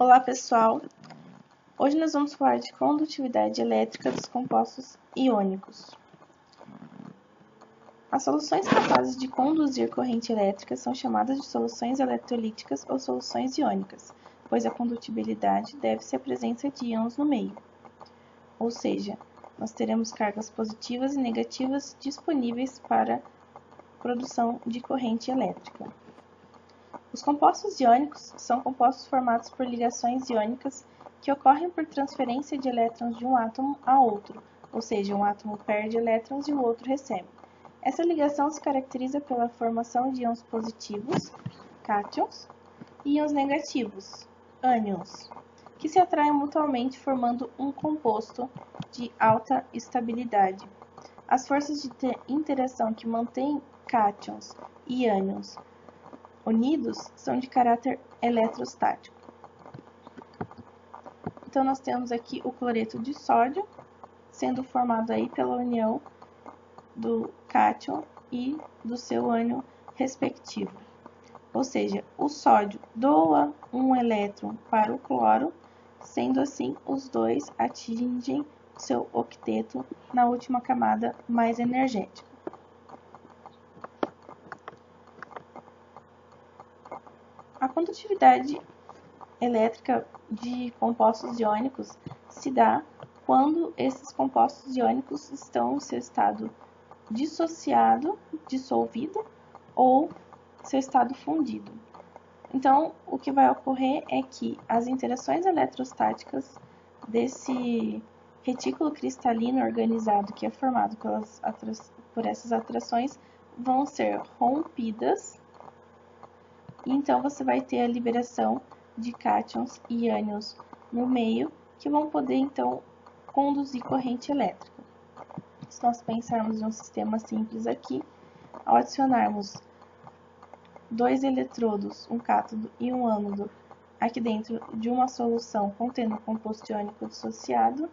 Olá pessoal, hoje nós vamos falar de condutividade elétrica dos compostos iônicos. As soluções capazes de conduzir corrente elétrica são chamadas de soluções eletrolíticas ou soluções iônicas, pois a condutibilidade deve-se à presença de íons no meio. Ou seja, nós teremos cargas positivas e negativas disponíveis para produção de corrente elétrica. Os compostos iônicos são compostos formados por ligações iônicas que ocorrem por transferência de elétrons de um átomo a outro, ou seja, um átomo perde elétrons e o outro recebe. Essa ligação se caracteriza pela formação de íons positivos, cátions, e íons negativos, ânions, que se atraem mutuamente formando um composto de alta estabilidade. As forças de interação que mantêm cátions e ânions unidos são de caráter eletrostático. Então, nós temos aqui o cloreto de sódio, sendo formado aí pela união do cátion e do seu ânion respectivo. Ou seja, o sódio doa um elétron para o cloro, sendo assim, os dois atingem seu octeto na última camada mais energética. A condutividade elétrica de compostos iônicos se dá quando esses compostos iônicos estão em seu estado dissociado, dissolvido ou seu estado fundido. Então, o que vai ocorrer é que as interações eletrostáticas desse retículo cristalino organizado que é formado por essas atrações vão ser rompidas. Então, você vai ter a liberação de cátions e ânions no meio, que vão poder, então, conduzir corrente elétrica. Se nós pensarmos em um sistema simples aqui, ao adicionarmos dois eletrodos, um cátodo e um ânodo, aqui dentro de uma solução contendo composto iônico dissociado,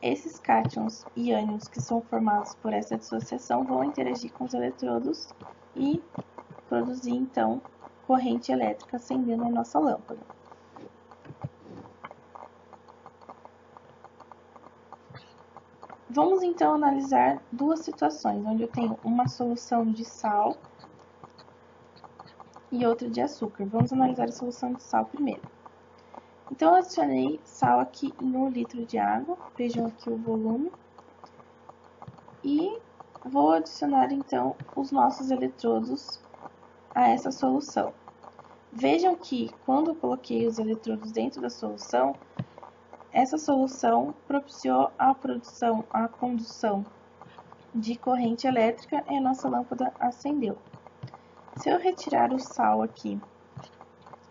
esses cátions e ânions que são formados por essa dissociação vão interagir com os eletrodos e produzir, então, corrente elétrica acendendo a nossa lâmpada. Vamos, então, analisar duas situações, onde eu tenho uma solução de sal e outra de açúcar. Vamos analisar a solução de sal primeiro. Então, eu adicionei sal aqui em 1 litro de água, vejam aqui o volume, e vou adicionar, então, os nossos eletrodos a essa solução. Vejam que, quando eu coloquei os eletrodos dentro da solução, essa solução propiciou a condução de corrente elétrica e a nossa lâmpada acendeu. Se eu retirar o sal aqui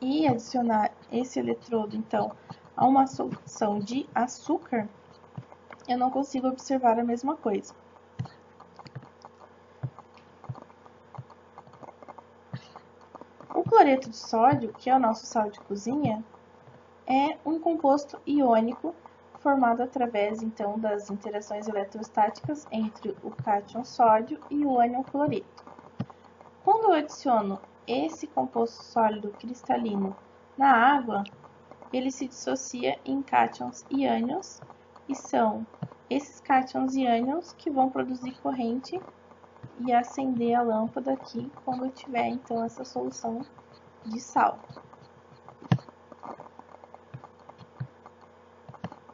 e adicionar esse eletrodo, então, a uma solução de açúcar, eu não consigo observar a mesma coisa. O cloreto de sódio, que é o nosso sal de cozinha, é um composto iônico formado através, então, das interações eletrostáticas entre o cátion sódio e o ânion cloreto. Quando eu adiciono esse composto sólido cristalino na água, ele se dissocia em cátions e ânions, e são esses cátions e ânions que vão produzir corrente e acender a lâmpada aqui quando eu tiver, então, essa solução de sal.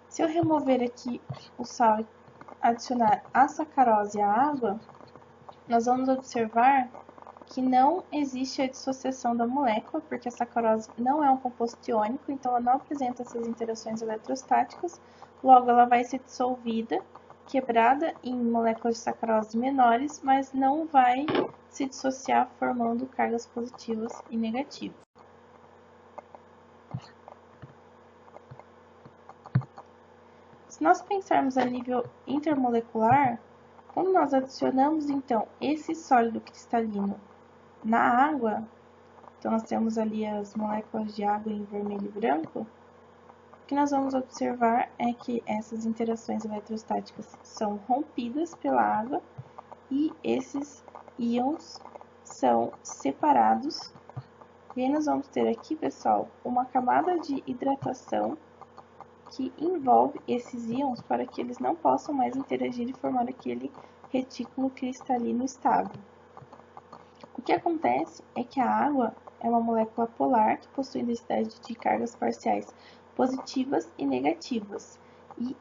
Se eu remover aqui o sal e adicionar a sacarose à água, nós vamos observar que não existe a dissociação da molécula, porque a sacarose não é um composto iônico, então ela não apresenta essas interações eletrostáticas, logo ela vai ser dissolvida, quebrada em moléculas de sacarose menores, mas não vai se dissociar formando cargas positivas e negativas. Se nós pensarmos a nível intermolecular, quando nós adicionamos, então, esse sólido cristalino na água, então nós temos ali as moléculas de água em vermelho e branco, o que nós vamos observar é que essas interações eletrostáticas são rompidas pela água e esses íons são separados E aí nós vamos ter aqui, pessoal, uma camada de hidratação que envolve esses íons para que eles não possam mais interagir e formar aquele retículo cristalino estável. O que acontece é que a água é uma molécula polar que possui densidade de cargas parciais positivas e negativas. E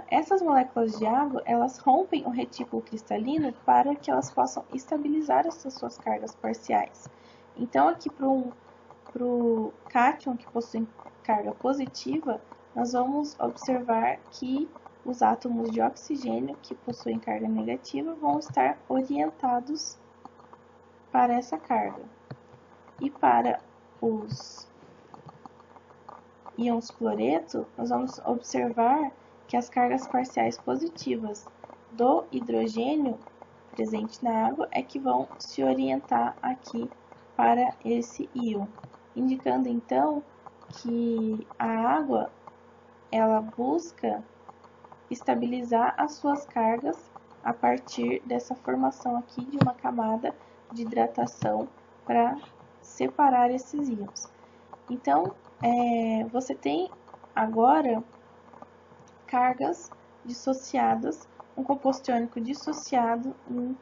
essas moléculas de água, elas rompem o retículo cristalino para que elas possam estabilizar essas suas cargas parciais. Então, aqui para o cátion, que possui carga positiva, nós vamos observar que os átomos de oxigênio, que possuem carga negativa, vão estar orientados para essa carga. E para os íons cloreto, nós vamos observar que as cargas parciais positivas do hidrogênio presente na água é que vão se orientar aqui para esse íon, indicando então que a água ela busca estabilizar as suas cargas a partir dessa formação aqui de uma camada de hidratação para separar esses íons. Então, você tem agora cargas dissociadas, um composto iônico dissociado em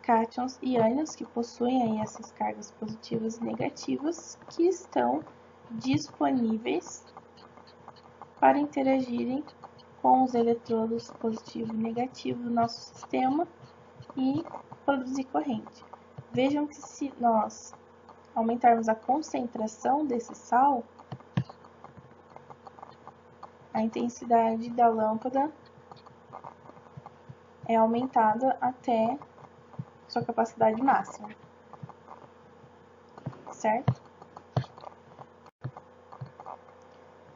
cátions e ânions que possuem aí essas cargas positivas e negativas que estão disponíveis para interagirem com os eletrodos positivo e negativo do nosso sistema e produzir corrente. Vejam que se nós aumentarmos a concentração desse sal, a intensidade da lâmpada é aumentada até sua capacidade máxima, certo?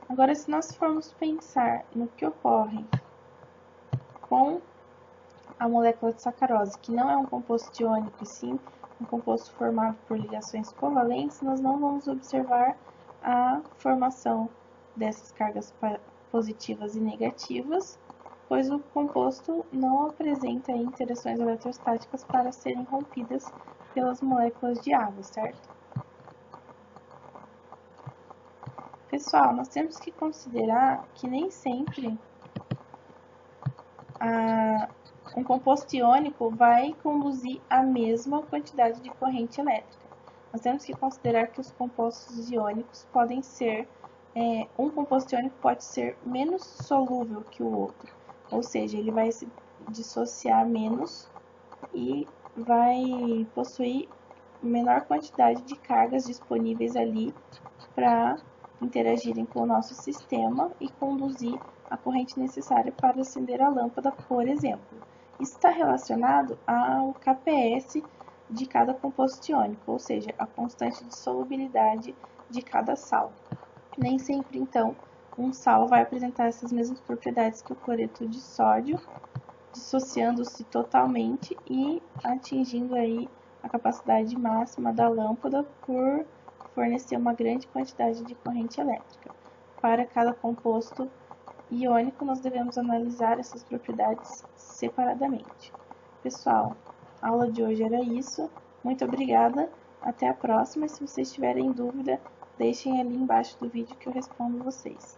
Agora, se nós formos pensar no que ocorre com a molécula de sacarose, que não é um composto iônico, e sim um composto formado por ligações covalentes, nós não vamos observar a formação dessas cargas positivas e negativas, pois o composto não apresenta interações eletrostáticas para serem rompidas pelas moléculas de água, certo? Pessoal, nós temos que considerar que nem sempre um composto iônico vai conduzir a mesma quantidade de corrente elétrica. Nós temos que considerar que os compostos iônicos podem ser, um composto iônico pode ser menos solúvel que o outro, ou seja, ele vai se dissociar menos e vai possuir menor quantidade de cargas disponíveis ali para interagirem com o nosso sistema e conduzir a corrente necessária para acender a lâmpada, por exemplo. Isso está relacionado ao KPS de cada composto iônico, ou seja, a constante de solubilidade de cada sal. Nem sempre, então, um sal vai apresentar essas mesmas propriedades que o cloreto de sódio, dissociando-se totalmente e atingindo aí a capacidade máxima da lâmpada por fornecer uma grande quantidade de corrente elétrica. Para cada composto iônico, nós devemos analisar essas propriedades separadamente. Pessoal, a aula de hoje era isso. Muito obrigada. Até a próxima. Se vocês tiverem dúvida, deixem ali embaixo do vídeo que eu respondo vocês.